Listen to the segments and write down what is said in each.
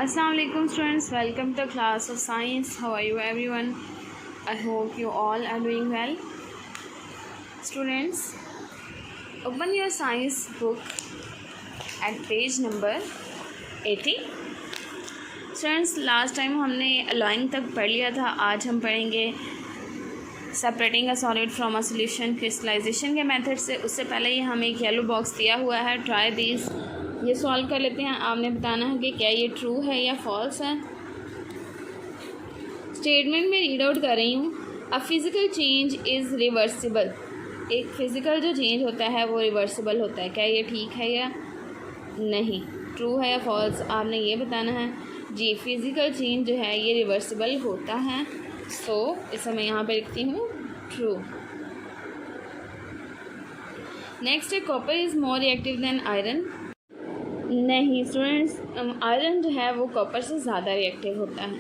Assalamu alaikum students, welcome to class of science. How are you everyone? I hope you all are doing well. Students, open your science book at page number 80. Students, last time हमने alloying तक पढ़ लिया था. आज हम पढ़ेंगे separating a solid from a solution crystallisation के method से. उससे पहले ही हमें एक येलो बॉक्स दिया हुआ है, ट्राई दीज. ये सॉल्व कर लेते हैं. आपने बताना है कि क्या ये ट्रू है या फॉल्स है. स्टेटमेंट में रीड आउट कर रही हूँ. A physical change is reversible. एक फ़िज़िकल जो चेंज होता है वो रिवर्सिबल होता है. क्या ये ठीक है या नहीं, ट्रू है या फॉल्स, आपने ये बताना है. जी, फिज़िकल चेंज जो है ये रिवर्सिबल होता है. सो इसे मैं यहाँ पे लिखती हूँ ट्रू. नेक्स्ट है copper is more reactive than iron. नहीं स्टूडेंट्स, आयरन जो है वो कॉपर से ज़्यादा रिएक्टिव होता है.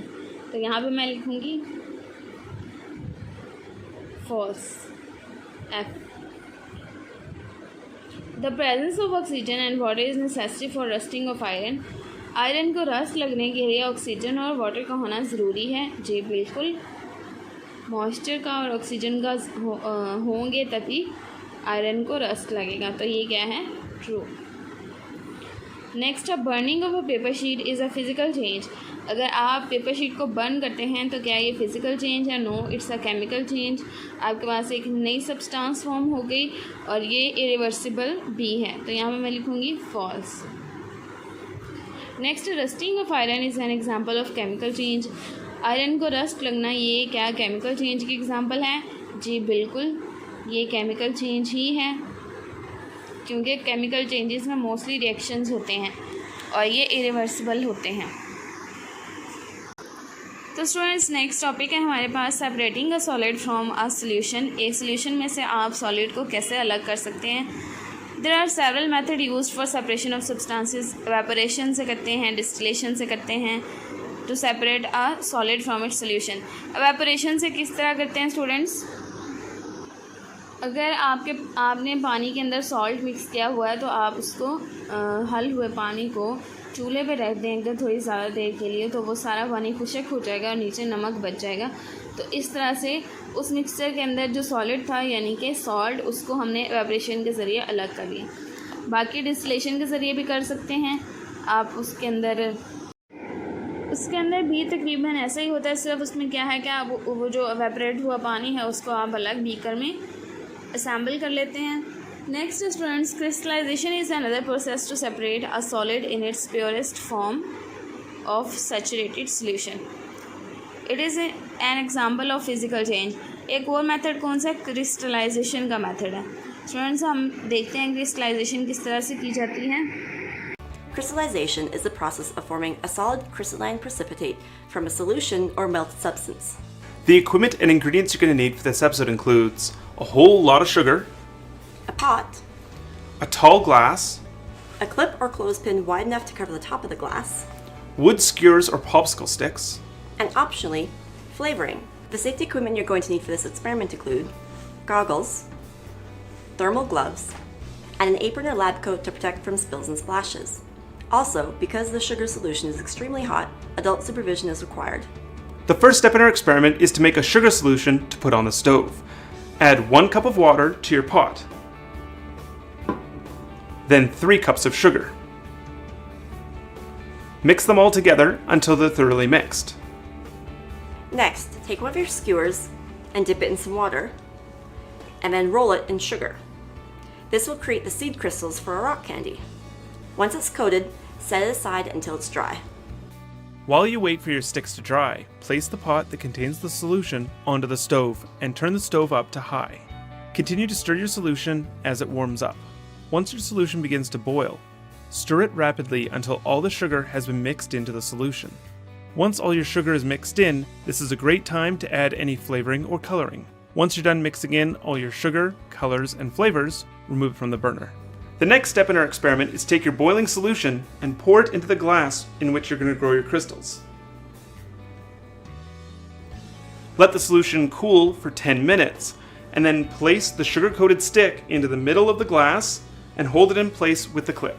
तो यहाँ पे मैं लिखूँगी false. F. The presence of oxygen and water is necessary for rusting of iron. Iron को रस्ट लगने के लिए ऑक्सीजन और वाटर का होना ज़रूरी है. जी बिल्कुल, मॉइस्चर का और ऑक्सीजन का होंगे तभी आयरन को रस्ट लगेगा. तो ये क्या है, true. Next, a burning of a paper sheet is a physical change. अगर आप पेपर शीट को बर्न करते हैं तो क्या ये फिज़िकल चेंज है? No, it's a chemical change. आपके पास एक नई सब्सटेंस फॉर्म हो गई और ये इरिवर्सिबल भी है. तो यहाँ पे मैं लिखूँगी false. Next, rusting of iron is an example of chemical change. Iron को रस्ट लगना ये क्या केमिकल चेंज की एग्जाम्पल है? जी बिल्कुल, ये केमिकल चेंज ही है, क्योंकि केमिकल चेंजेस में मोस्टली रिएक्शंस होते हैं और ये इरिवर्सिबल होते हैं. तो स्टूडेंट्स, नेक्स्ट टॉपिक है हमारे पास separating a solid from a solution. एक सॉल्यूशन में से आप सॉलिड को कैसे अलग कर सकते हैं. There are several method used for separation of substances. Evaporation से करते हैं, डिस्टिलेशन से करते हैं to separate a solid from its solution. Evaporation से किस तरह करते हैं स्टूडेंट्स? अगर आपने पानी के अंदर सॉल्ट मिक्स किया हुआ है तो आप उसको हल हुए पानी को चूल्हे पे रख देंगे थोड़ी ज़्यादा देर के लिए, तो वो सारा पानी खुशक हो जाएगा और नीचे नमक बच जाएगा. तो इस तरह से उस मिक्सचर के अंदर जो सॉलिड था यानी कि सॉल्ट, उसको हमने एवेपोरेशन के ज़रिए अलग कर लिया. बाकी डिस्टिलेशन के ज़रिए भी कर सकते हैं आप. उसके अंदर भी तकरीबन ऐसा ही होता है, सिर्फ उसमें क्या है कि आप वो जो एवेपोरेट हुआ पानी है उसको आप अलग बीकर में असेंबल कर लेते हैं. Next students, crystallisation is another process to separate a solid in its purest form of saturated solution. It is an example of physical change. एक और मेथड कौन सा? क्रिस्टलाइजेशन का मेथड है. स्टूडेंट्स, हम देखते हैं क्रिस्टलाइजेशन किस तरह से की जाती है. Crystallization is the process of forming a solid crystalline precipitate from a solution or melted substance. The equipment and ingredients you're going to need for this episode includes a whole lot of sugar, A pot, a tall glass, a clip or clothespin wide enough to cover the top of the glass, wood skewers or popsicle sticks, and optionally, flavoring. The safety equipment you're going to need for this experiment include goggles, thermal gloves, and an apron or lab coat to protect from spills and splashes. Also, because the sugar solution is extremely hot, adult supervision is required. The first step in our experiment is to make a sugar solution to put on the stove. Add 1 cup of water to your pot. Then 3 cups of sugar. Mix them all together until they're thoroughly mixed. Next, take one of your skewers and dip it in some water, and then roll it in sugar. This will create the seed crystals for a rock candy. Once it's coated, set it aside until it's dry. While you wait for your sticks to dry, place the pot that contains the solution onto the stove and turn the stove up to high. Continue to stir your solution as it warms up. Once your solution begins to boil, stir it rapidly until all the sugar has been mixed into the solution. Once all your sugar is mixed in, this is a great time to add any flavoring or coloring. Once you're done mixing in all your sugar, colors, and flavors, remove it from the burner. The next step in our experiment is take your boiling solution and pour it into the glass in which you're going to grow your crystals. Let the solution cool for 10 minutes, and then place the sugar-coated stick into the middle of the glass and hold it in place with the clip.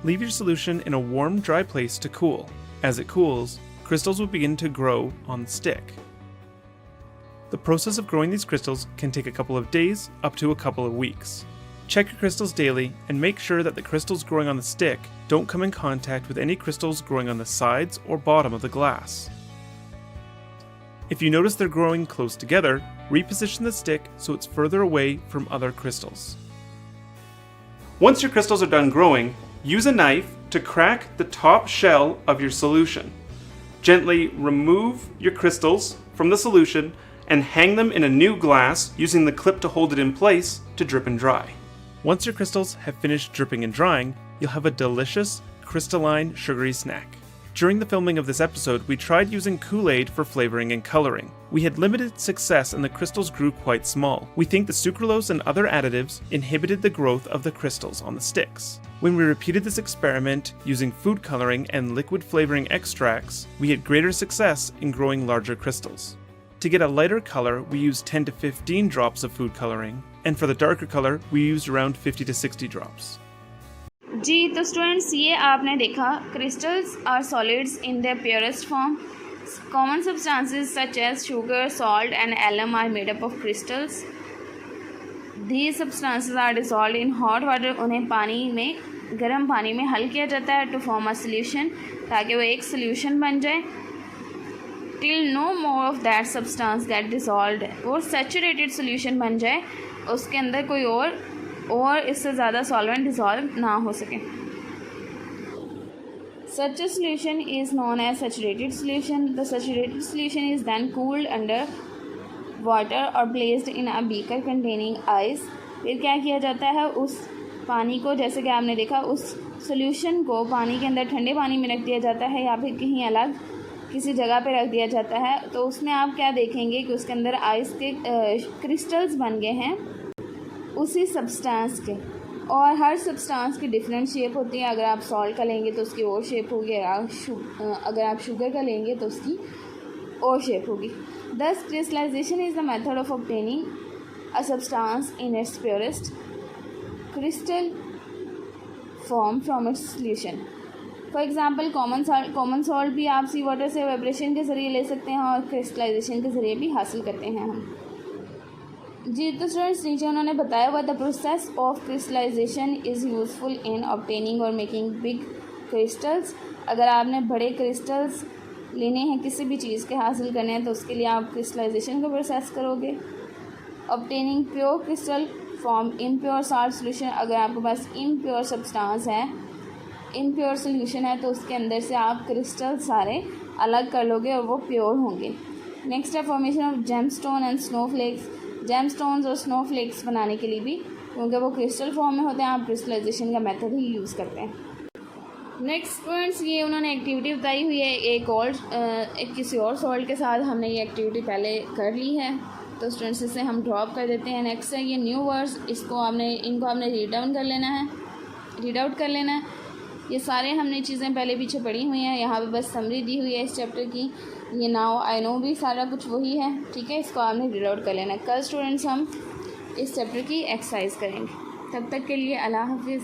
Leave your solution in a warm, dry place to cool. As it cools, crystals will begin to grow on the stick. The process of growing these crystals can take a couple of days up to a couple of weeks. Check your crystals daily and make sure that the crystals growing on the stick don't come in contact with any crystals growing on the sides or bottom of the glass. If you notice they're growing close together, reposition the stick so it's further away from other crystals. Once your crystals are done growing, use a knife to crack the top shell of your solution. Gently remove your crystals from the solution and hang them in a new glass using the clip to hold it in place to drip and dry. Once your crystals have finished dripping and drying, you'll have a delicious, crystalline, sugary snack. During the filming of this episode, we tried using Kool-Aid for flavoring and coloring. We had limited success and the crystals grew quite small. We think the sucralose and other additives inhibited the growth of the crystals on the sticks. When we repeated this experiment using food coloring and liquid flavoring extracts, we had greater success in growing larger crystals. To get a lighter color, we used 10 to 15 drops of food coloring, and for the darker color, we used around 50 to 60 drops. जी तो students, ये आपने देखा crystals are solids in their purest form. Common substances such as sugar, salt and alum are made up of crystals. These substances are dissolved in hot water. उन्हें पानी में, गर्म पानी में हल किया जाता है टू फॉर्म अ सोल्यूशन, ताकि वो एक सोल्यूशन बन जाए. Till no more of that substance get dissolved. वो सैचुरेटेड सोल्यूशन बन जाए, उसके अंदर कोई और इससे ज़्यादा सॉल्वेंट डिसॉल्व ना हो सके. Such a solution is known as saturated solution. The saturated solution is then cooled under water or placed in a beaker containing ice. फिर क्या किया जाता है, उस पानी को, जैसे कि आपने देखा, उस सॉल्यूशन को पानी के अंदर ठंडे पानी में रख दिया जाता है या फिर कहीं अलग किसी जगह पे रख दिया जाता है. तो उसमें आप क्या देखेंगे कि उसके अंदर आइस के क्रिस्टल्स बन गए हैं उसी सब्सटेंस के. और हर सब्सटेंस की डिफरेंट शेप होती है. अगर आप सॉल्ट का लेंगे तो उसकी और शेप होगी, अगर आप शुगर का लेंगे तो उसकी और शेप होगी. Thus crystallisation is the method of obtaining a substance in its purest crystal form from its solution. For example common salt भी आप सी वाटर से एवेपोरेशन के ज़रिए ले सकते हैं और क्रिस्टलाइजेशन के ज़रिए भी हासिल करते हैं हम. जी तो स्टूडेंट्स, नीचे उन्होंने बताया हुआ the process of crystallisation is useful in obtaining और मेकिंग बिग क्रिस्टल्स. अगर आपने बड़े क्रिस्टल्स लेने हैं, किसी भी चीज़ के हासिल करने हैं, तो उसके लिए आप क्रिस्टलाइजेशन का प्रोसेस करोगे. Obtaining pure crystal from impure salt solution. अगर आपके पास इम्प्योर सब्सटेंस है, इम्प्योर सोल्यूशन है, तो उसके अंदर से आप क्रिस्टल सारे अलग कर लोगे और वो प्योर होंगे. नेक्स्ट है formation of gemstone and snowflakes. Gemstones और स्नोफ्लेक्स बनाने के लिए भी, क्योंकि वो क्रिस्टल फॉर्म में होते हैं, आप क्रिस्टलाइजेशन का मेथड ही यूज़ करते हैं. नेक्स्ट स्टूडेंट्स, ये उन्होंने एक्टिविटी बताई हुई है एक किसी और सॉल्ट के साथ. हमने ये एक्टिविटी पहले कर ली है, तो स्टूडेंट्स इसे हम ड्रॉप कर देते हैं. नेक्स्ट है ये न्यू वर्ड्स. इनको आपने रीड आउट कर लेना है. ये सारे हमने चीज़ें पहले पीछे पढ़ी हुई हैं. यहाँ पे बस समरी दी हुई है इस चैप्टर की. ये नाउ आई नो भी सारा कुछ वही है, ठीक है. इसको आपने रीड आउट कर लेना है. कल स्टूडेंट्स हम इस चैप्टर की एक्सरसाइज करेंगे. तब तक के लिए अल्लाह हाफिज़.